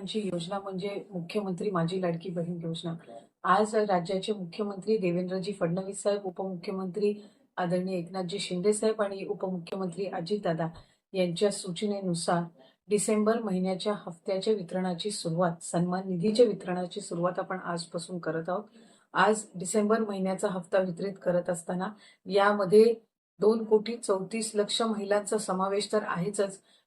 सरकारांची योजना म्हणजे मुख्यमंत्री माझी लाडकी बहीण योजना। आज राज्याचे मुख्यमंत्री देवेंद्रजी फडणवीस साहेब, उपमुख्यमंत्री आदरणीय एकनाथजी शिंदे साहेब आणि उपमुख्यमंत्री अजितदादा यांच्या सूचनेनुसार डिसेंबर महिन्याच्या हफ्त्याच्या वितरणाची सुरुवात, सन्मान निधीच्या वितरणाची सुरुवात आपण आजपासून करत आहोत। आज डिसेंबर महिन्याचा हफ्ता वितरित करत असताना यामध्ये 2,34,00,000 महिलांचा समावेश तर आहेच,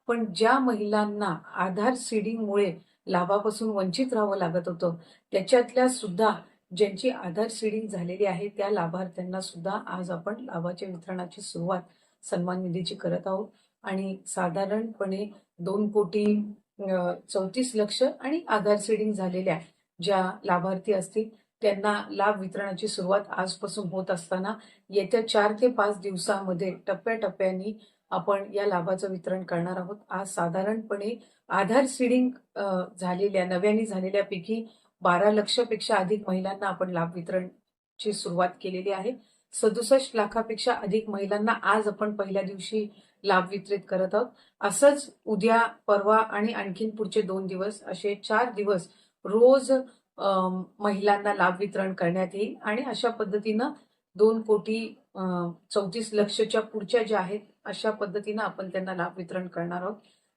पण ज्या महिलांना आधार सीडिंगमुळे लाभापासून वंचित राहावं लागत होतं, त्याच्यातल्या सुद्धा ज्यांची आधार सीडिंग झालेली आहे त्या लाभार्थ्यांना सुद्धा आज आपण लाभाच्या वितरणाची सुरुवात सन्मान निधीची करत आहोत आणि साधारणपणे 2,34,00,000 आणि आधार सीडिंग झालेल्या ज्या लाभार्थी असतील त्यांना लाभ वितरणाची सुरुवात आजपासून होत असताना येत्या 4 ते 5 दिवसांमध्ये टप्प्याटप्प्याने आपण या लाभाचं वितरण करणार आहोत। आज साधारणपणे आधार सीडिंग झालेल्या नव्याने झालेल्यापैकी 12 लक्षपेक्षा अधिक महिलांना आपण लाभ वितरणची सुरुवात केलेली आहे। 67 लाखापेक्षा अधिक महिलांना आज आपण पहिल्या दिवशी लाभ वितरित करत आहोत। असंच उद्या, परवा आणि आणखीन पुढचे 2 दिवस असे 4 दिवस रोज महिलांना लाभ वितरण करण्यात येईल आणि अशा पद्धतीनं 2,34,00,000च्या पुढच्या ज्या आहेत अशा पद्धतीनं आपण त्यांना लाभ वितरण करणार आहोत।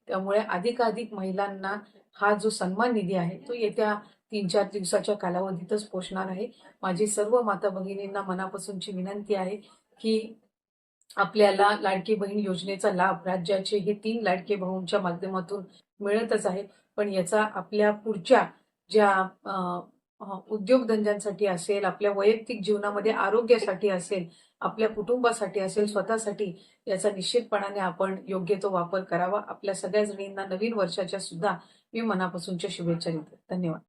त्यामुळे अधिकाधिक महिलांना हा जो सन्मान निधी आहे तो येत्या 3-4 दिवसाच्या कालावधीतच पोहोचणार आहे। माझी सर्व माता भगिनींना मनापासूनची विनंती आहे की आपल्याला लाडकी बहीण योजनेचा लाभ राज्याचे हे 3 लाडके भाऊंच्या माध्यमातून मिळतच आहे, पण याचा आपल्या पुढच्या ज्या उद्योगधंद्यांसाठी असेल, आपल्या वैयक्तिक जीवनामध्ये आरोग्यासाठी असेल, आपल्या कुटुंबासाठी असेल, स्वतःसाठी याचा निश्चितपणाने आपण योग्य तो वापर करावा। आपल्या सगळ्या जणींना नवीन वर्षाच्या सुद्धा मी मनापासूनच्या शुभेच्छा देते। धन्यवाद।